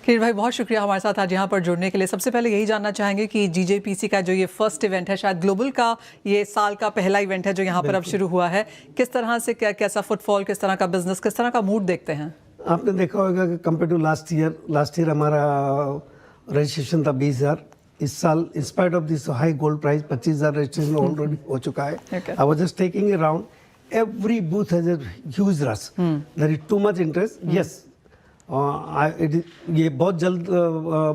किरीट भाई, बहुत शुक्रिया हमारे साथ आज यहाँ पर जुड़ने के लिए। सबसे पहले यही जानना चाहेंगे कि जीजेपीसी का जो ये फर्स्ट इवेंट है, शायद ग्लोबल का ये साल का पहला इवेंट है जो यहाँ पर अब शुरू हुआ है, किस तरह से कैसा फुटफॉल, किस तरह का बिजनेस, किस तरह का मूड देखते हैं? आपने देखा होगा कि कंपेयर टू लास्ट ईयर हमारा रजिस्ट्रेशन था 20,000। इस साल in spite of this high gold price 25,000 registration already हो चुका है। I was just taking a round, every booth has a huge rush, there is too much interest. Yes, ये बहुत जल्द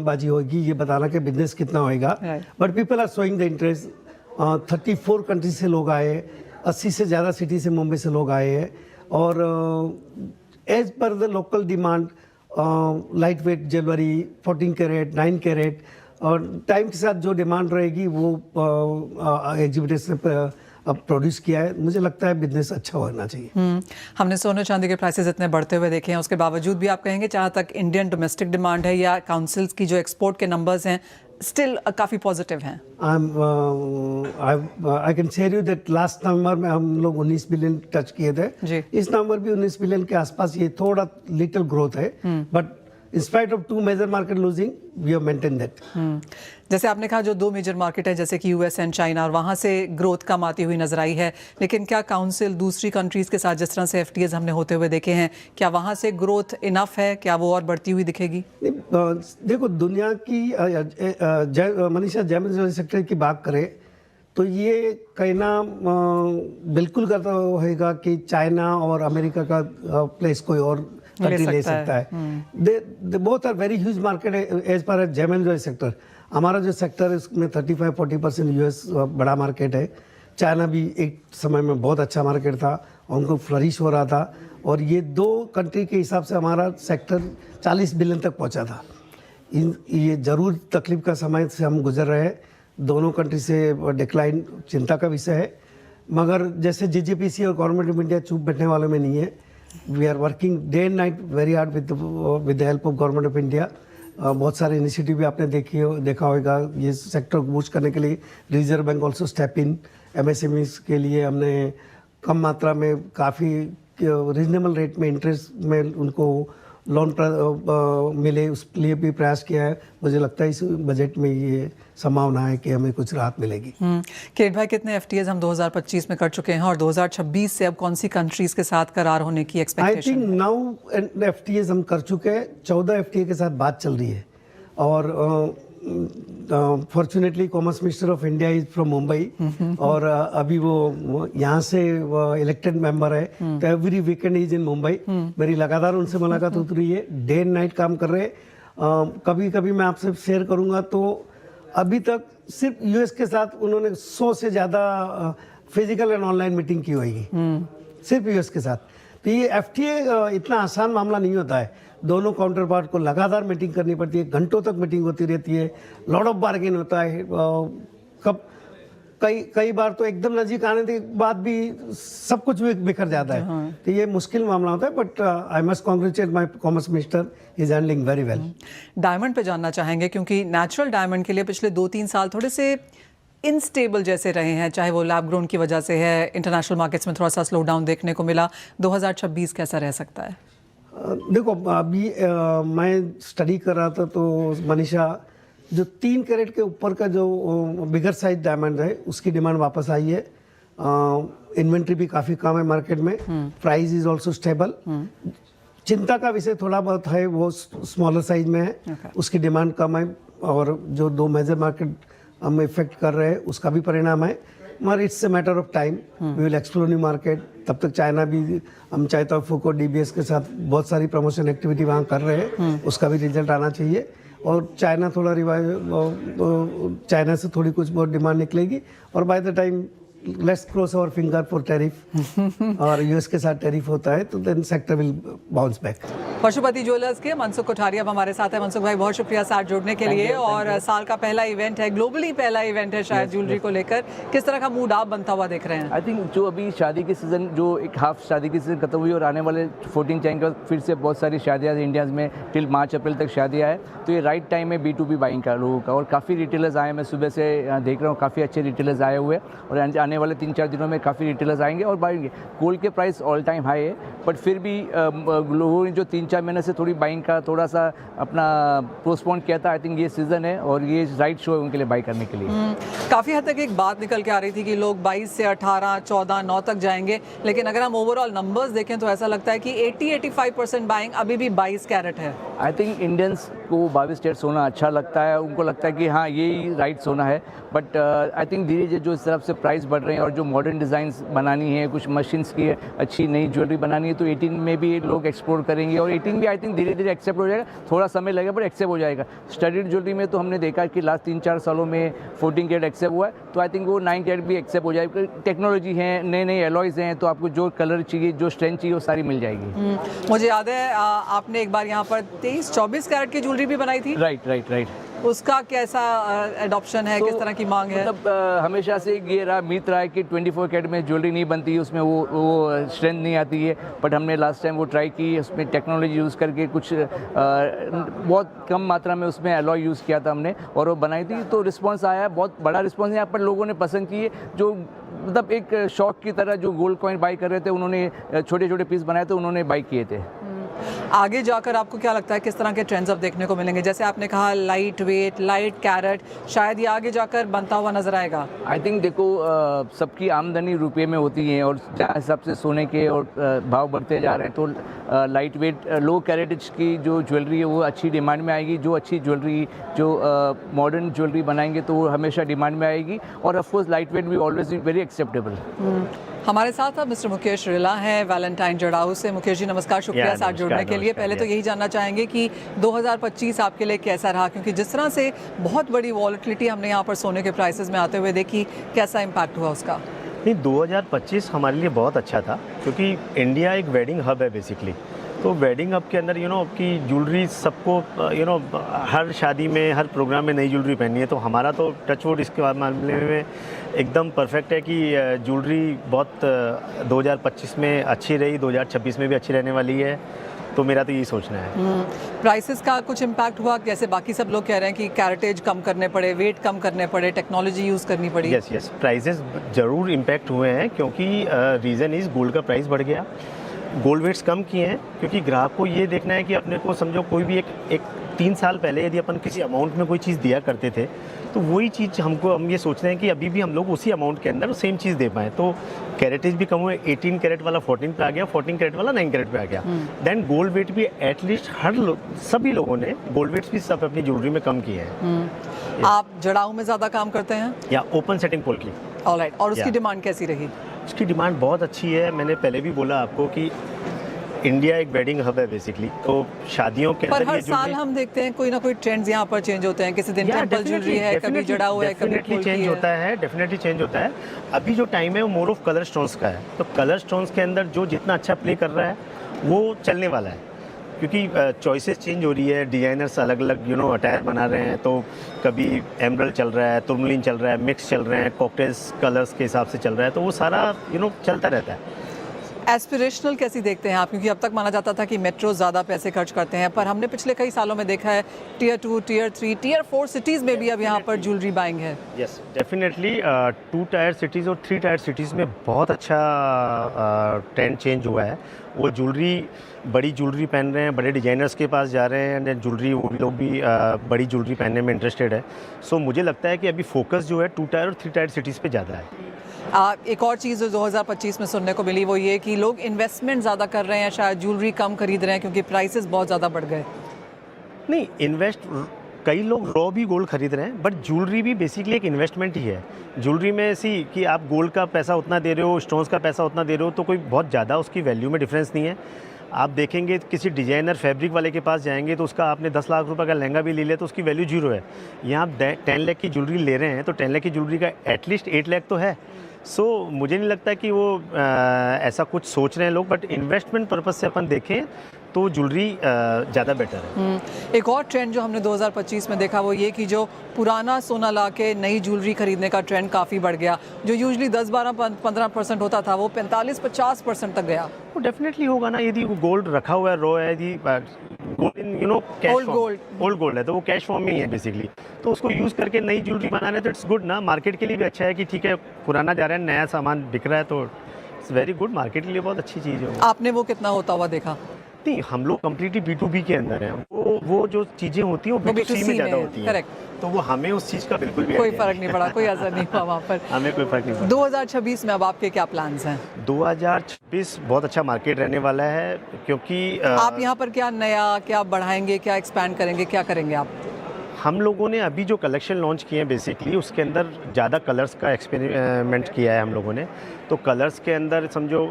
बाजी होगी ये बताना कि बिजनेस कितना होएगा, but people are showing the interest. 34 country से लोग आए, 80 से ज़्यादा सिटी से, मुंबई से लोग आए हैं। और as per the local demand, light weight jewellery, 14 carat, 9 carat, और टाइम के साथ जो डिमांड रहेगी वो एग्जीबिटर से अब प्रोड्यूस किया है। मुझे लगता है बिजनेस अच्छा होना चाहिए। हमने सोने चांदी के प्राइसेस इतने बढ़ते हुए देखे हैं, उसके बावजूद भी आप कहेंगे जहाँ तक इंडियन डोमेस्टिक डिमांड है या काउंसिल्स की जो एक्सपोर्ट के नंबर्स हैं स्टिल काफ़ी पॉजिटिव हैं? I can share you that last नवंबर में हम लोग 19 बिलियन टच किए थे। इस नंबर भी 19 बिलियन के आसपास, ये थोड़ा लिटिल ग्रोथ है, but in spite of two major market losing, we have maintained that. जैसे आपने कहा जो दो मेजर मार्केट है जैसे कि यूएस एंड चाइना, और वहाँ से ग्रोथ कम आती हुई नजर आई है, लेकिन क्या काउंसिल दूसरी कंट्रीज के साथ जिस तरह से एफटीएज हमने होते हुए देखे हैं, क्या वहाँ से ग्रोथ इनफ है, क्या वो और बढ़ती हुई दिखेगी? देखो, दुनिया की मनीषा जेमिनी सेक्टर की बात करें तो ये कहना बिल्कुल करता होगा कि चाइना और अमेरिका का प्लेस कोई और कंट्री ले सकता है। They both are very huge market as per Gemini sector. हमारा जो सेक्टर है उसमें 35-40% यूएस बड़ा मार्केट है। चाइना भी एक समय में बहुत अच्छा मार्केट था, उनको फ्लरिश हो रहा था, और ये दो कंट्री के हिसाब से हमारा सेक्टर 40 बिलियन तक पहुंचा था। ये ज़रूर तकलीफ का समय से हम गुजर रहे हैं। दोनों कंट्री से डिक्लाइन चिंता का विषय है, मगर जैसे जीजेपीसी और गवर्नमेंट ऑफ इंडिया चुप बैठने वालों में नहीं है। We are working day and night very hard with the help of government of India. बहुत सारे इनिशिएटिव भी आपने देखा होगा ये सेक्टर को बूस्ट करने के लिए। Reserve bank also step in. MSMEs के लिए हमने कम मात्रा में काफ़ी रीजनेबल रेट में इंटरेस्ट में उनको लोन मिले, उसके लिए भी प्रयास किया है। मुझे लगता है इस बजट में ये संभावना है कि हमें कुछ राहत मिलेगी। किरीट भाई, कितने एफटीएज हम 2025 में कर चुके हैं, और 2026 से अब कौन सी कंट्रीज के साथ करार होने की एक्सपेक्टेशन? आई थिंक नाउ एफटीएज हम कर चुके हैं। 14 एफटीए के साथ बात चल रही है, और fortunately commerce minister of India is from Mumbai, और अभी वो यहाँ से इलेक्टेड मेंबर है, तो every weekend is in Mumbai. मेरी लगातार उनसे मुलाकात होती रही है, डे एंड नाइट काम कर रहे हैं। कभी कभी मैं आपसे शेयर करूँगा तो अभी तक सिर्फ यूएस के साथ उन्होंने 100 से ज़्यादा फिजिकल एंड ऑनलाइन मीटिंग की होगी, सिर्फ यूएस के साथ। तो ये एफटीए इतना आसान मामला नहीं होता है। दोनों काउंटर पार्ट को लगातार मीटिंग करनी पड़ती है, घंटों तक मीटिंग होती रहती है, लॉट ऑफ बार्गेन होता है। कई बार तो एकदम नजीक आने के बाद भी सब कुछ बिखर जाता है। तो ये मुश्किल मामला होता है, but I must congratulate my commerce minister, is handling very well. Diamond पे जानना चाहेंगे, क्योंकि नेचुरल डायमंड के लिए पिछले 2-3 साल थोड़े से इनस्टेबल जैसे रहे हैं, चाहे वो लैब ग्रोन की वजह से है, इंटरनेशनल मार्केट्स में थोड़ा सा स्लो डाउन देखने को मिला। 2026 कैसा रह सकता है? देखो, अभी मैं स्टडी कर रहा था तो मनीषा, जो 3 कैरेट के ऊपर का जो बिगर साइज डायमंड है उसकी डिमांड वापस आई है। इन्वेंट्री भी काफ़ी कम है मार्केट में, प्राइस इज ऑल्सो स्टेबल। चिंता का विषय थोड़ा बहुत है, वो स्मॉलर साइज में है, उसकी डिमांड कम है, और जो 2 मेजर मार्केट हम इफेक्ट कर रहे हैं उसका भी परिणाम है। मगर it's a matter of time, we will explore new market. तब तक चाइना भी, हम चाहता फूको डीबीएस के साथ बहुत सारी प्रमोशन एक्टिविटी वहाँ कर रहे हैं, उसका भी रिजल्ट आना चाहिए। और चाइना थोड़ा चाइना से थोड़ी कुछ बहुत डिमांड निकलेगी, और by the time let's cross our finger for tariff, और यूएस के साथ टैरिफ होता है तो then sector will bounce back. Pashupati jewellers के मनसुख कोठारी अब हमारे साथ है। मनसुख भाई, बहुत शुक्रिया साथ जुड़ने के लिए। और साल का पहला इवेंट है, ग्लोबली पहला इवेंट है शायद ज्वेलरी को लेकर, किस तरह का मूड आप बनता हुआ देख रहे हैं? आई थिंक जो अभी शादी की सीज़न, जो एक हाफ शादी की सीज़न खत्म हुई और आने वाले 14 चाइन के बाद फिर से बहुत सारी शादियाँ इंडिया में टिल मार्च अप्रैल तक शादियाँ है, तो ये राइट टाइम है B2B बाइंग का लोगों का। और काफ़ी रिटेलर्स आए, मैं सुबह से देख रहा हूँ, काफ़ी अच्छे रिटेलर्स आए हुए, और आने आने वाले 3-4 दिनों में काफ़ी रिटेलर्स आएंगे और बाएंगे। गोल्ड के प्राइस ऑल टाइम हाई है, बट फिर भी लोगों ने जो 3-4 महीने से थोड़ी बाइंग का थोड़ा सा अपना पोस्टपोन किया था, आई थिंक ये सीज़न है और ये राइट शो है उनके लिए बाई करने के लिए। काफ़ी हद तक एक बात निकल के आ रही थी कि लोग 22 से 18, 14, 9 तक जाएंगे, लेकिन अगर हम ओवरऑल नंबर्स देखें तो ऐसा लगता है कि 80-85% बाइंग अभी भी 22 कैरेट है। आई थिंक इंडियंस को 22 कैरेट सोना अच्छा लगता है, उनको लगता है कि हाँ यही राइट सोना है, बट आई थिंक धीरे धीरे जो इस तरफ से प्राइस बढ़ रहे हैं और जो मॉडर्न डिज़ाइंस बनानी है, कुछ मशीन्स की अच्छी नई ज्वेलरी बनानी है, तो 18 में भी लोग एक्सप्लोर करेंगे और 18 भी आई थिंक धीरे धीरे एक्सेप्ट हो जाएगा। थोड़ा समय लगेगा पर एक्सेप्ट हो जाएगा। स्टडीड ज्वेलरी में तो हमने देखा कि लास्ट 3-4 सालों में 14 कैरेट एक्सेप्ट हुआ है, तो आई थिंक वो 9 कैरेट भी एक्सेप्ट हो जाएगा। टेक्नोलॉजी है, नए नए एलॉयज़ हैं, तो आपको जो कलर चाहिए, जो स्ट्रेंथ चाहिए, वो सारी मिल जाएगी। मुझे याद है आपने एक बार यहाँ पर 23-24 कैरेट की ज्वेलरी भी बनाई थी। राइट। उसका कैसा एडॉप्शन है, किस तरह की मांग है? मतलब हमेशा से ये रहा, मीत रहा है कि 24 कैरेट में ज्वेलरी नहीं बनती है, उसमें वो स्ट्रेंथ नहीं आती है, बट हमने लास्ट टाइम वो ट्राई की, उसमें टेक्नोलॉजी यूज़ करके कुछ बहुत कम मात्रा में उसमें अलॉय यूज़ किया था हमने और वो बनाई थी, तो रिस्पांस आया, बहुत बड़ा रिस्पांस यहाँ पर लोगों ने पसंद किए। जो मतलब एक शौक की तरह जो गोल्ड कॉइन बाई कर रहे थे, उन्होंने छोटे छोटे पीस बनाए थे, उन्होंने बाई किए थे। आगे जाकर आपको क्या लगता है किस तरह के ट्रेंड्स अब देखने को मिलेंगे? जैसे आपने कहा लाइट वेट, लाइट कैरेट, शायद ये आगे जाकर बनता हुआ नजर आएगा। आई थिंक देखो सबकी आमदनी रुपये में होती है और जहाँ हिसाब से सोने के और भाव बढ़ते जा रहे हैं, तो लाइट वेट लो कैरेटेज की जो ज्वेलरी है वो अच्छी डिमांड में आएगी। जो अच्छी ज्वेलरी, जो मॉडर्न ज्वेलरी बनाएंगे तो वो हमेशा डिमांड में आएगी और ऑफकोर्स लाइट वेट भी ऑलवेज वेरी एक्सेप्टेबल। हमारे साथ अब मिस्टर मुकेश रिला हैं वैलेंटाइन जड़ाऊ से। मुकेश जी नमस्कार, शुक्रिया साथ जुड़ने के लिए। पहले तो यही जानना चाहेंगे कि 2025 आपके लिए कैसा रहा, क्योंकि जिस तरह से बहुत बड़ी वॉलेटिलिटी हमने यहाँ पर सोने के प्राइसेस में आते हुए देखी, कैसा इम्पैक्ट हुआ उसका? नहीं, 2025 हमारे लिए बहुत अच्छा था क्योंकि इंडिया एक वेडिंग हब है बेसिकली। तो वेडिंग हब के अंदर आपकी ज्वेलरी सबको हर शादी में, हर प्रोग्राम में नई ज्वेलरी पहननी है, तो हमारा तो टचवुड इसके मामले में एकदम परफेक्ट है कि ज्वेलरी बहुत 2025 में अच्छी रही, 2026 में भी अच्छी रहने वाली है। तो मेरा तो यही सोचना है। प्राइसेस का कुछ इम्पैक्ट हुआ? जैसे बाकी सब लोग कह रहे हैं कि कैरेटेज कम करने पड़े, वेट कम करने पड़े, टेक्नोलॉजी यूज़ करनी पड़ी। यस, प्राइसेस ज़रूर इम्पैक्ट हुए हैं क्योंकि रीज़न इज़ गोल्ड का प्राइस बढ़ गया, गोल्ड वेट्स कम किए हैं, क्योंकि ग्राहक को ये देखना है कि अपने को समझो कोई भी एक 3 साल पहले यदि अपन किसी अमाउंट में कोई चीज़ दिया करते थे, तो वही चीज़ हम ये सोच रहे हैं कि अभी भी हम लोग उसी अमाउंट के अंदर सेम चीज़ दे पाएँ। तो कैरेटेज भी कम हुए, 18 कैरेट वाला 14 पे आ गया, 14 कैरेट वाला 9 कैरेट पे आ गया। देन गोल्ड वेट भी एटलीस्ट सभी लोगों ने गोल्ड वेट्स भी सब अपनी ज्वेलरी में कम किए हैं। आप जड़ाऊ में ज़्यादा काम करते हैं? या ओपन सेटिंग पोल की। ऑलराइट, और उसकी डिमांड कैसी रही? उसकी डिमांड बहुत अच्छी है। मैंने पहले भी बोला आपको कि इंडिया एक वेडिंग हब है बेसिकली, तो शादियों के पर अंदर हर साल हम देखते हैं कोई ना कोई ट्रेंड्स यहाँ पर चेंज होते हैं। किसी दिन टेंपल ज्वेलरी है, कभी जड़ाऊ है, कभी डेफिनेटली चेंज होता है, डेफिनेटली चेंज होता है। अभी जो टाइम है वो मोर ऑफ कलर स्टोन्स का है, तो कलर स्टोन्स के अंदर जो जितना अच्छा प्ले कर रहा है वो चलने वाला है, क्योंकि चॉइसेस चेंज हो रही है, डिजाइनर्स अलग अलग अटायर बना रहे हैं। तो कभी एमरल्ड चल रहा है, तुर्मलिन चल रहा है, मिक्स चल रहे हैं, कॉकटेल्स कलर्स के हिसाब से चल रहा है, तो वो सारा चलता रहता है। एस्पिरेशनल कैसी देखते हैं आप? क्योंकि अब तक माना जाता था कि मेट्रो ज़्यादा पैसे खर्च करते हैं, पर हमने पिछले कई सालों में देखा है टियर 2, टियर 3, टियर 4 सिटीज़ में भी अब यहाँ पर ज्वेलरी बाइंग है। यस, डेफिनेटली 2 टायर सिटीज़ और 3 टायर सिटीज़ में बहुत अच्छा ट्रेंड चेंज हुआ है। वो ज्वेलरी, बड़ी ज्वेलरी पहन रहे हैं, बड़े डिजाइनर्स के पास जा रहे हैं एंड ज्वेलरी, वो भी लोग भी बड़ी ज्वेलरी पहनने में इंटरेस्टेड है। सो मुझे लगता है कि अभी फोकस जो है 2 टायर और 3 टायर सिटीज़ पे ज़्यादा है। एक और चीज़ जो 2025 में सुनने को मिली वो ये कि लोग इन्वेस्टमेंट ज़्यादा कर रहे हैं, शायद ज्वेलरी कम खरीद रहे हैं क्योंकि प्राइसेस बहुत ज़्यादा बढ़ गए। नहीं, कई लोग रॉ भी गोल्ड खरीद रहे हैं, बट ज्वेलरी भी बेसिकली एक इन्वेस्टमेंट ही है। ज्वेलरी में ऐसी कि आप गोल्ड का पैसा उतना दे रहे हो, स्टोन्स का पैसा उतना दे रहे हो, तो कोई बहुत ज़्यादा उसकी वैल्यू में डिफरेंस नहीं है। आप देखेंगे किसी डिजाइनर फैब्रिक वाले के पास जाएंगे तो उसका आपने 10 लाख रुपए का लहंगा भी ले लिया तो उसकी वैल्यू 0 है। यहाँ आप 10 लाख की ज्वेलरी ले रहे हैं तो 10 लाख की ज्वेलरी का एटलीस्ट 8 लाख तो है। सो मुझे नहीं लगता कि वो ऐसा कुछ सोच रहे हैं लोग, बट इन्वेस्टमेंट पर्पज से अपन देखें तो ज्वेलरी ज़्यादा बेटर है। एक और ट्रेंड जो हमने 2025 में देखा वो ये कि जो पुराना सोना ला के नई ज्वेलरी खरीदने का ट्रेंड काफ़ी बढ़ गया। जो यूजुअली 10-12-15% होता था वो 45-50% तक गया। वो डेफिनेटली होगा ना, यदि गोल्ड रखा हुआ है, रॉ है, यदि gold in you know cash Old gold. Old gold है, तो वो कैश फॉर्म में ही है बेसिकली। तो उसको यूज़ करके नई ज्वेलरी बनाना है तो इट्स गुड ना, मार्केट के लिए भी अच्छा है कि ठीक है पुराना जा रहा है, नया सामान बिक रहा है, तो इट्स वेरी गुड, मार्केट के लिए बहुत अच्छी चीज़ है। आपने वो कितना होता हुआ देखा? नहीं, हम लोग कम्प्लीटली B2B के अंदर हैं, वो जो चीज़ें होती हैं वो B2C में ज़्यादा होती हैं, करेक्ट, तो वो हमें उस चीज़ का बिल्कुल भी कोई idea फर्क नहीं पड़ा, कोई असर नहीं हुआ वहाँ पर। हमें कोई फर्क नहीं पड़ा। 2026 में अब आपके क्या प्लान्स हैं? 2026 बहुत अच्छा मार्केट रहने वाला है, क्योंकि आप यहाँ पर क्या नया, क्या बढ़ाएंगे, क्या एक्सपैंड करेंगे, क्या करेंगे आप? हम लोगों ने अभी जो कलेक्शन लॉन्च किए हैं बेसिकली उसके अंदर ज़्यादा कलर्स का एक्सपेरिमेंट किया है हम लोगों ने। तो कलर्स के अंदर समझो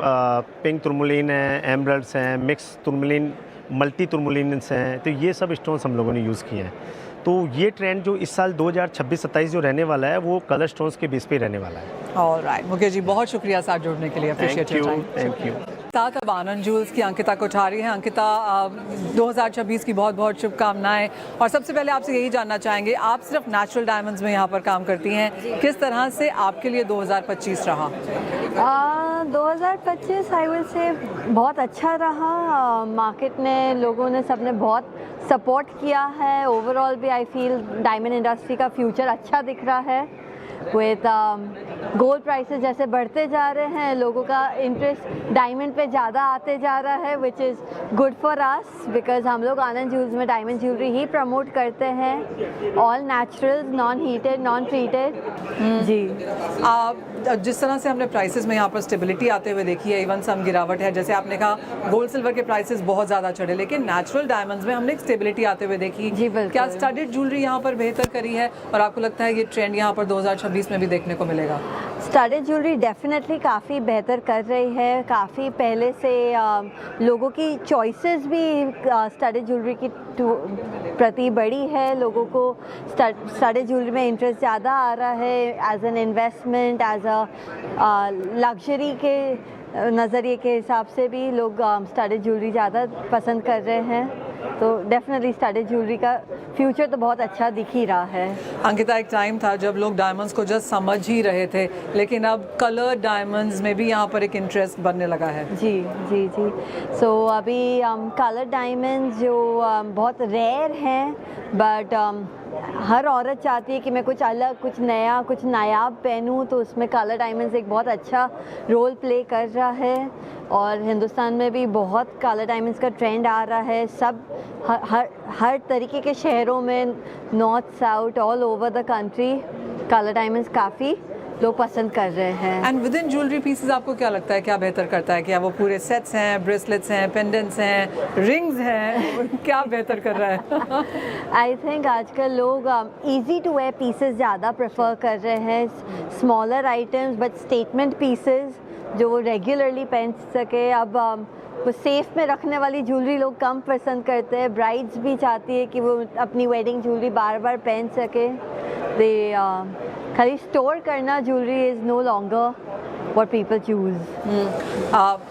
पिंक तुर्मलिन है, एमरल्ड्स हैं, मिक्स तुर्मलिन, मल्टी तुर्मलिन्स हैं, तो ये सब स्टोन्स हम लोगों ने यूज़ किए हैं। तो ये ट्रेंड जो इस साल 2026-27 जो रहने वाला है वो कलर स्टोन्स के बेस पे रहने वाला है। ऑलराइट मुकेश जी, बहुत शुक्रिया साथ जुड़ने के लिए, appreciate your time. Thank you. साथ अब आनंद ज्वेल्स की अंकिता कोठारी हैं। अंकिता, 2026 की बहुत बहुत शुभकामनाएं। और सबसे पहले आपसे यही जानना चाहेंगे, आप सिर्फ नेचुरल डायमंड्स में यहाँ पर काम करती हैं, किस तरह से आपके लिए 2025 रहा? 2025 आई विल से बहुत अच्छा रहा। मार्केट ने, लोगों ने, सबने बहुत सपोर्ट किया है। ओवरऑल भी आई फील डायमंड इंडस्ट्री का फ्यूचर अच्छा दिख रहा है। विद गोल्ड प्राइसेस जैसे बढ़ते जा रहे हैं, लोगों का इंटरेस्ट डायमंड पे ज़्यादा आते जा रहा है, which is good for us, because हम लोग आनंद ज्वेल्स में डायमंड ज्वेलरी ही प्रमोट करते हैं, all natural, non heated, non treated. जी, जिस तरह से हमने प्राइसेस में यहाँ पर स्टेबिलिटी आते हुए देखी है, इवन सम गिरावट है, जैसे आपने कहा गोल्ड सिल्वर के प्राइसेस बहुत ज़्यादा चढ़े, लेकिन नेचुरल डायमंड्स में हमने एक स्टेबिलिटी आते हुए देखी। जी, बिल्कुल। क्या स्टडेड ज्वेलरी यहाँ पर बेहतर करी है और आपको लगता है ये ट्रेंड यहाँ पर 2026 में भी देखने को मिलेगा? स्टडेड ज्वेलरी डेफिनेटली काफ़ी बेहतर कर रही है। काफ़ी पहले से लोगों की चॉइसेस भी स्टडेड ज्वेलरी की प्रति बड़ी है। लोगों को स्टडेड ज्वेलरी में इंटरेस्ट ज़्यादा आ रहा है, as an investment, as a luxury के नज़रिए के हिसाब से भी लोग स्टडेड ज्वेलरी ज़्यादा पसंद कर रहे हैं। तो डेफिनेटली स्टडेड ज्वेलरी का फ्यूचर तो बहुत अच्छा दिख ही रहा है। अंकिता, एक टाइम था जब लोग डायमंड्स को जस्ट समझ ही रहे थे, लेकिन अब कलर डायमंड्स में भी यहाँ पर एक इंटरेस्ट बनने लगा है। जी जी जी। सो अभी कलर डायमंड्स जो बहुत रेयर हैं, बट हर औरत चाहती है कि मैं कुछ अलग, कुछ नया, कुछ नायाब पहनूं, तो उसमें कलर डायमंड्स एक बहुत अच्छा रोल प्ले कर रहा है। और हिंदुस्तान में भी बहुत कलर डायमंड्स का ट्रेंड आ रहा है। सब हर तरीके के शहरों में, north south, all over the country colour diamonds काफ़ी लोग पसंद कर रहे हैं। And with in jewellery pieces आपको क्या लगता है, क्या बेहतर करता है? क्या वो पूरे सेट्स हैं, ब्रेसलेट्स हैं, पेंडेंट्स हैं, रिंग्स हैं, क्या बेहतर कर रहा है? आई थिंक आजकल लोग इजी टू वेयर पीसेस ज़्यादा प्रेफर कर रहे हैं। Smaller items but statement pieces जो वो रेगुलरली पहन सके। अब वो सेफ में रखने वाली ज्वेलरी लोग कम पसंद करते हैं। ब्राइड्स भी चाहती है कि वो अपनी वेडिंग ज्वेलरी बार बार पहन सके। दे खाली स्टोर करना jewellery is no longer what people choose.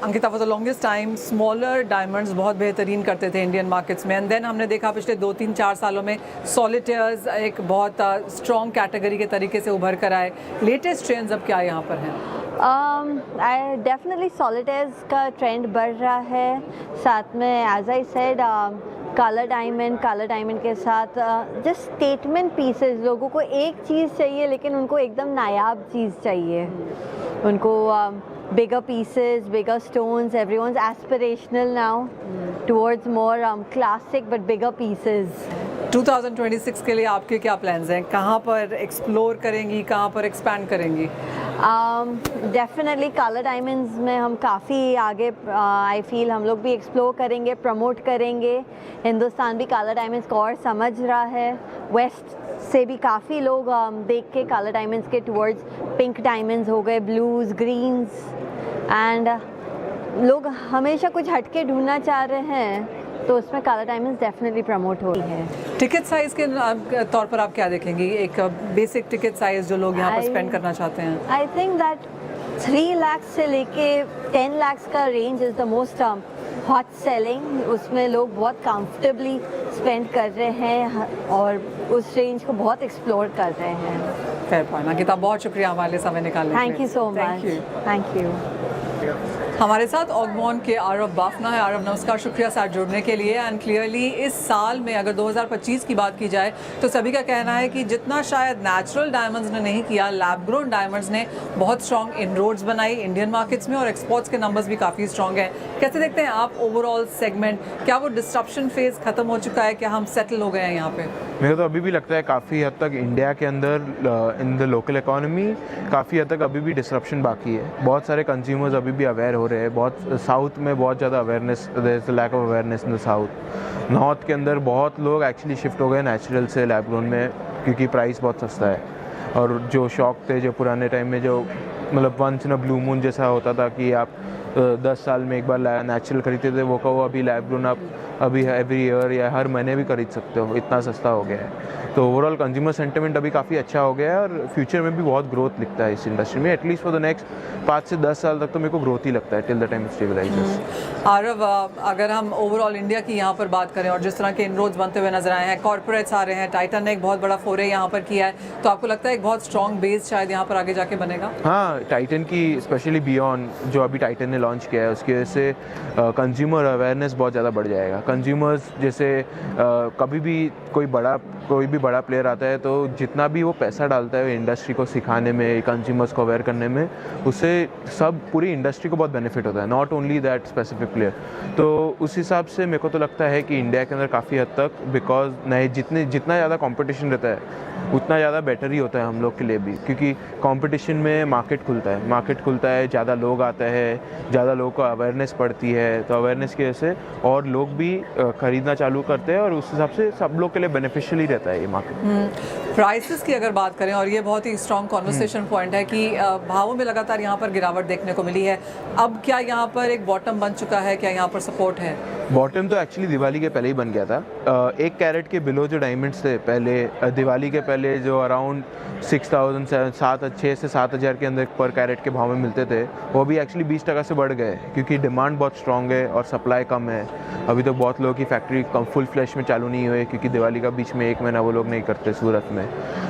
Ankita, for the longest time smaller diamonds बहुत बेहतरीन करते थे इंडियन मार्केट्स में, एंड देन हमने देखा पिछले 2-3-4 सालों में सॉलिटेयर्स एक बहुत स्ट्रॉन्ग कैटेगरी के तरीके से उभर कर आए। लेटेस्ट ट्रेंड्स अब क्या यहाँ पर हैं? डेफिनेटली सॉलिटेयर्स का ट्रेंड बढ़ रहा है। साथ में as I said colour diamond के साथ जस्ट स्टेटमेंट पीसेस। लोगों को एक चीज़ चाहिए लेकिन उनको एकदम नायाब चीज़ चाहिए। उनको bigger pieces, bigger stones. Everyone's aspirational now towards more classic but bigger pieces. 2026 के लिए आपके क्या प्लान्स हैं? कहाँ पर एक्सप्लोर करेंगी, कहाँ पर एक्सपैंड करेंगी? डेफिनेटली कलर डायमंड्स में हम काफ़ी आगे, आई फील हम लोग भी एक्सप्लोर करेंगे, प्रमोट करेंगे। हिंदुस्तान भी कलर डायमंड्स को और समझ रहा है। वेस्ट से भी काफ़ी लोग देख के कलर डायमंड्स के टुवर्ड्स पिंक डायमंड्स हो गए, ब्लूज़, ग्रीन्स, एंड लोग हमेशा कुछ हटके ढूंढना चाह रहे हैं, तो उसमें कलर डायमंड्स डेफिनेटली प्रमोट हो रही है। टिकट साइज के तौर पर आप क्या देखेंगी? एक बेसिक टिकट साइज जो लोग यहाँ पर स्पेंड करना चाहते हैं। आई थिंक दैट 3 लाख से लेके 10 लाख का range is the most hot selling. उसमें लोग बहुत कंफर्टेबली स्पेंड कर रहे हैं और उस रेंज को बहुत एक्सप्लोर कर रहे हैं। Fair point. अंकिता, बहुत शुक्रिया हमारे लिए समय निकालने के लिए। Thank you so much. Thank you. हमारे साथ ऑगमोन के आरव बाफना है। आरव नमस्कार, शुक्रिया साथ जुड़ने के लिए। एंड क्लियरली इस साल में अगर 2025 की बात की जाए तो सभी का कहना है कि जितना शायद नेचुरल डायमंड्स ने नहीं किया, लैब ग्रोन डायमंड्स ने बहुत स्ट्रॉन्ग इनरोड्स बनाई इंडियन मार्केट्स में और एक्सपोर्ट्स के नंबर्स भी काफ़ी स्ट्रॉन्ग हैं। कैसे देखते हैं आप ओवरऑल सेगमेंट? क्या वो डिस्ट्रप्शन फेज खत्म हो चुका है? क्या हम सेटल हो गए हैं यहाँ पे? मेरे को तो अभी भी लगता है काफ़ी हद तक इंडिया के अंदर इन द लोकल इकोनॉमी काफ़ी हद तक अभी भी डिसरप्शन बाकी है। बहुत सारे कंज्यूमर्स अभी भी अवेयर हो रहे हैं। बहुत साउथ में बहुत ज़्यादा awareness, there is lack of awareness in the south. North के अंदर बहुत लोग एक्चुअली शिफ्ट हो गए नेचुरल से लैब ग्रोन में, क्योंकि प्राइस बहुत सस्ता है। और जो शौक थे, जो पुराने टाइम में जो मतलब once in a blue moon जैसा होता था कि आप 10 साल में एक बार नेचुरल खरीदते थे, वो कहो अभी लैब ग्रोन आप अभी एवरी ईयर या हर महीने भी खरीद सकते हो, इतना सस्ता हो गया है। तो ओवरऑल कंज्यूमर सेंटिमेंट अभी काफ़ी अच्छा हो गया है और फ्यूचर में भी बहुत ग्रोथ दिखता है इस इंडस्ट्री में। एटलीस्ट फॉर द नेक्स्ट 5 से 10 साल तक तो मेरे को ग्रोथ ही लगता है, till the time stabilises. Aarav, अगर हम ओवरऑल इंडिया की यहाँ पर बात करें और जिस तरह के इनरोड्स बनते हुए नजर आए हैं, कॉर्पोरेट्स आ रहे हैं, टाइटन ने एक बहुत बड़ा फोरे यहाँ पर किया है, तो आपको लगता है एक बहुत स्ट्रॉन्ग बेस शायद यहाँ पर आगे जाके बनेगा? हाँ, टाइटन की स्पेशली बियॉन्ड जो अभी टाइटन ने लॉन्च किया है, उसकी वजह से कंज्यूमर अवेयरनेस बहुत ज़्यादा बढ़ जाएगा। कंज्यूमर्स जैसे कभी भी कोई भी बड़ा प्लेयर आता है तो जितना भी वो पैसा डालता है इंडस्ट्री को सिखाने में, कंज्यूमर्स को अवेयर करने में, उससे सब पूरी इंडस्ट्री को बहुत बेनिफिट होता है, not only that specific player. तो उस हिसाब से मेरे को तो लगता है कि इंडिया के अंदर काफ़ी हद तक, बिकॉज नए जितना ज़्यादा कंपटीशन रहता है उतना ज़्यादा बेटर ही होता है हम लोग के लिए भी, क्योंकि कंपटीशन में मार्केट खुलता है, ज़्यादा लोग आते हैं, ज़्यादा लोगों को अवेयरनेस पड़ती है, तो अवेयरनेस की वजह से और लोग भी ख़रीदना चालू करते हैं और उस हिसाब से सब लोग के लिए बेनिफिशियल ही रहता है ये मार्केट। प्राइसेस की अगर बात करें, और ये बहुत ही स्ट्रॉन्ग कॉन्वर्सेशन पॉइंट है कि भावों में लगातार यहाँ पर गिरावट देखने को मिली है। अब क्या यहाँ पर एक बॉटम बन चुका है? क्या यहाँ पर सपोर्ट है? बॉटम तो एक्चुअली दिवाली के पहले ही बन गया था। 1 कैरेट के बिलो जो डायमंड्स थे पहले दिवाली के पहले जो अराउंड 6 से 7 हज़ार के अंदर पर कैरेट के भाव में मिलते थे, वो भी एक्चुअली 20% से बढ़ गए, क्योंकि डिमांड बहुत स्ट्रॉन्ग है और सप्लाई कम है। अभी तो बहुत लोगों की फैक्ट्री फुल फ्लैश में चालू नहीं हुई, क्योंकि दिवाली का बीच में 1 महीना वो लोग नहीं करते सूरत में।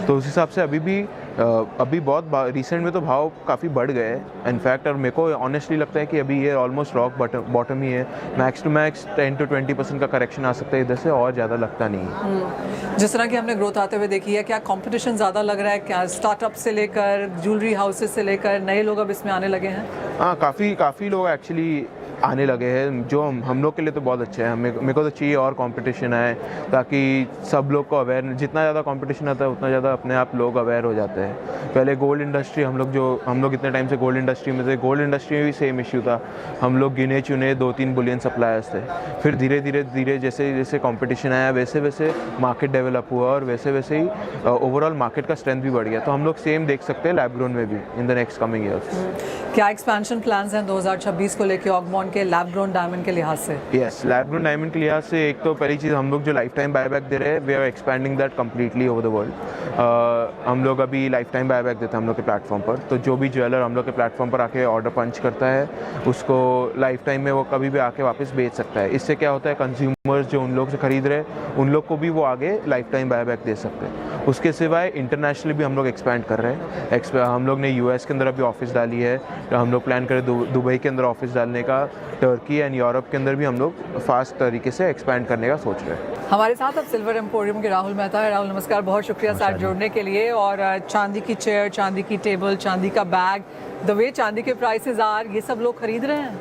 तो उस हिसाब से अभी बहुत रिसेंट में तो भाव काफ़ी बढ़ गए हैं इनफैक्ट। और मेरे को ऑनेस्टली लगता है कि अभी ये ऑलमोस्ट रॉक बॉटम ही है। मैक्स टू मैक्स 10 to 20% का करेक्शन आ सकता है इधर से, और ज़्यादा लगता नहीं है। जिस तरह की हमने ग्रोथ आते हुए देखी है, क्या कंपटीशन ज़्यादा लग रहा है? क्या स्टार्टअप से लेकर ज्वेलरी हाउसेस से लेकर नए लोग अब इसमें आने लगे हैं? हाँ, काफ़ी लोग एक्चुअली आने लगे हैं, जो हम लोग के लिए तो बहुत अच्छे हैं। मेरे को तो चाहिए और कंपटीशन आए, ताकि सब लोग को अवेयर, जितना ज़्यादा कंपटीशन आता है उतना ज़्यादा अपने आप लोग अवेयर हो जाते हैं। पहले गोल्ड इंडस्ट्री, हम लोग इतने टाइम से गोल्ड इंडस्ट्री में थे, गोल्ड इंडस्ट्री में भी सेम इश्यू था। हम लोग गिने चुने 2-3 बुलियन सप्लायर्स थे। फिर धीरे धीरे जैसे कंपटीशन आया, वैसे मार्केट डेवलप हुआ और वैसे ही ओवरऑल मार्केट का स्ट्रेंथ भी बढ़ गया। तो हम लोग सेम देख सकते हैं लैब ग्रोन में भी in the next coming years. क्या एक्सपेंशन प्लान्स हैं 2026 को लेके ऑगमोन के लैब ग्रोन डायमंड के लिहाज से? यस, लैब ग्रोन डायमंड के लिहाज से एक तो पहली चीज़, हम लोग जो लाइफ टाइम बायबैक दे रहे हैं, we are expanding that completely over the world. हम लोग अभी लाइफ टाइम बायबैक देते हैं हम लोग के प्लेटफॉर्म पर। तो जो भी ज्वेलर हम लोग के प्लेटफॉर्म पर आके ऑर्डर पंच करता है, उसको लाइफ टाइम में वो कभी भी आके वापस बेच सकता है। इससे क्या होता है, कंज्यूमर्स जो उन लोग से खरीद रहे हैं उन लोग को भी वो आगे लाइफ टाइम बायबैक दे सकते हैं। उसके सिवाय इंटरनेशनली भी हम लोग एक्सपैंड कर रहे हैं। हम लोग ने यूएस के अंदर अभी ऑफिस डाली है, तो हम लोग प्लान करें दुबई के अंदर ऑफिस डालने का, टर्की एंड यूरोप के अंदर भी हम लोग फास्ट तरीके से एक्सपैंड करने का सोच रहे हैं। हमारे साथ अब सिल्वर एम्पोरियम के राहुल मेहता है। राहुल नमस्कार, बहुत शुक्रिया साथ जुड़ने के लिए। और चांदी की चेयर, चांदी की टेबल, चांदी का बैग, द वे चांदी के प्राइसेस आर, ये सब लोग खरीद रहे हैं?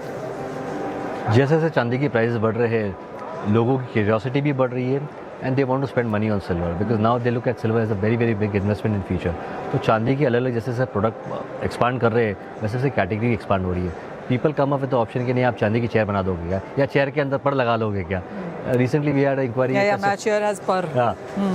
जैसे जैसे चांदी की प्राइसेस बढ़ रहे हैं, लोगों की क्यूरियोसिटी भी बढ़ रही है, and they want to spend money on silver, because now they look at silver as a very big investment in future. तो चांदी की अलग अलग जैसे जैसे प्रोडक्ट एक्सपांड कर रहे हैं, वैसे वैसे कैटेगरी एक्सपांड हो रही है। People come up with the option कि नहीं आप चांदी की चेयर बना दोगे क्या, या चेयर के अंदर पर लगा लोगे क्या। रिसेंटली वी हैड इंक्वायरी,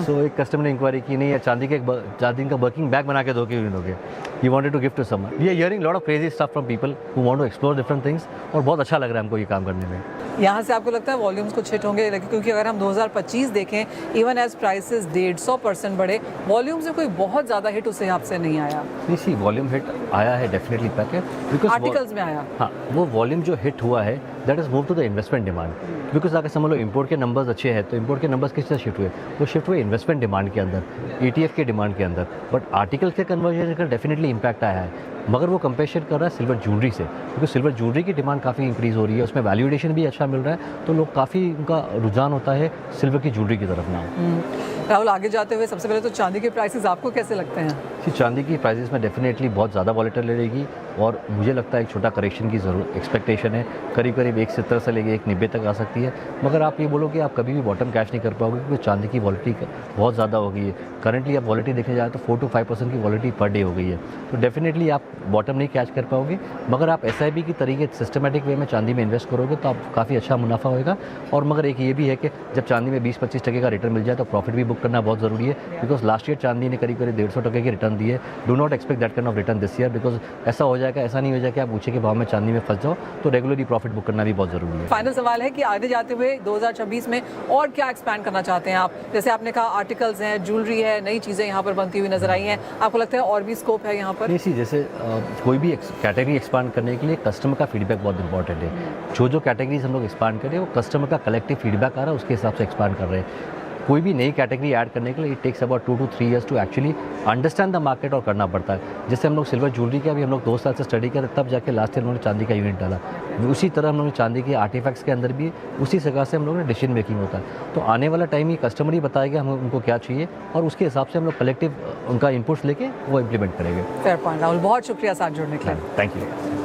सो एक कस्टमर ने इंक्वायरी की, नहीं या चांदी का वर्किंग बैग बना के दोगे नहीं दोगे, he wanted to gift to someone. We are hearing lot of crazy stuff from people who want to explore different things, और बहुत अच्छा लग रहा है हमको ये काम करने में। यहाँ से आपको लगता है वॉल्यूम्स कुछ हिट होंगे? क्योंकि अगर हम 2025 देखें, इवन एज प्राइसेस 150% बढ़े, वॉल्यूम्स में कोई बहुत ज़्यादा हिट उस हिसाब से नहीं आया। नहीं, सी वॉल्यूम हिट आया है डेफिनेटली, बिकॉज आर्टिकल्स में आया। हाँ, वो वॉल्यूम जो हिट हुआ है that is move to the investment demand. Because अगर समझ लो इंपोर्ट के नंबर्स अच्छे हैं तो इंपोर्ट के नंबर्स किस तरह शिफ्ट हुए, वो शिफ्ट हुए इन्वेस्टमेंट डिमांड के अंदर, ETF के डिमांड के अंदर। बट आर्टिकल के कन्वर्जन का डेफिनेटली इम्पैक्ट आया है, मगर वो कंपेरिजन कर रहा है सिल्वर ज्वेलरी से, क्योंकि सिल्वर ज्वेलरी की डिमांड काफ़ी इंक्रीज़ हो रही है, उसमें वैल्यूएशन भी अच्छा मिल रहा है, तो लोग काफ़ी उनका रुझान होता है सिल्वर की ज्वेलरी की तरफ ना। राहुल, आगे जाते हुए सबसे पहले तो चांदी के प्राइसेस आपको कैसे लगते हैं? कि चांदी की प्राइसेस में डेफिनेटली बहुत ज़्यादा वॉलेटिल रहेगी और मुझे लगता है एक छोटा करेक्शन की ज़रूर एक्सपेक्टेशन है, करीब करीब 170 से लेके 190 तक आ सकती है। मगर आप ये बोलो कि आप कभी भी बॉटम कैश नहीं कर पाओगे, क्योंकि चांदी की वॉलिटी बहुत ज़्यादा हो गई है। करंटली आप वॉलिटी देखने जाए तो 4 to 5% की वॉलिटी पर डे हो गई है, तो डेफिनेटली आप बॉटम नहीं कैच कर पाओगे। मगर आप SIP की तरीके सिस्टमेटिक वे में चांदी में इन्वेस्ट करोगे तो आप काफ़ी अच्छा मुनाफा होगा। और मगर एक ये भी है कि जब चांदी में 20-25% का रिटर्न मिल जाए तो प्रॉफिट भी बुक करना बहुत ज़रूरी है, बिकॉज लास्ट ईयर चांदी ने करीब करीब 150% की रिटर्न दी है। Do not expect that kind of return this year, because ऐसा हो जाएगा, ऐसा नहीं हो जाएगा कि आप ऊँचे के भाव में चांदी में फंस जाओ, तो रेगुलरली प्रॉफिट बुक करना भी बहुत ज़रूरी है। फाइनल सवाल है कि आगे जाते हुए 2026 में और क्या एक्सपैंड करना चाहते हैं आप? जैसे आपने कहा आर्टिकल्स हैं, ज्वेलरी है, नई चीज़ें यहाँ पर बनती हुई नजर आई हैं, आपको लगता है और भी स्कोप है यहाँ पर? नहीं, जैसे कोई भी कैटेगरी एक्सपांड करने के लिए कस्टमर का फीडबैक बहुत इंपॉर्टेंट है। जो कैटेगरीज हम लोग एक्सपांड कर रहे हैं वो कस्टमर का कलेक्टिव फीडबैक आ रहा है, उसके हिसाब से एक्सपांड कर रहे हैं। कोई भी नई कैटेगरी ऐड करने के लिए it takes about 2 to 3 years to actually understand the market और करना पड़ता है। जैसे हम लोग सिल्वर ज्वेलरी का भी हम लोग 2 साल से स्टडी करें, तब जाके लास्ट ईयर हम लोगों ने चांदी का यूनिट डाला। उसी तरह हम लोगों ने चांदी के आर्टिफैक्ट्स के अंदर भी उसी जगह से हम लोगों ने डिसीजन मेकिंग होता है। तो आने वाला टाइम ये कस्टमर ही बताएगा हम उनको क्या चाहिए और उसके हिसाब से हम लोग कलेक्टिव उनका इनपुट्स लेके वो इम्प्लीमेंट करेंगे। फेयर पॉइंट राहुल, बहुत शुक्रिया साथ जुड़ने के लिए। Thank you.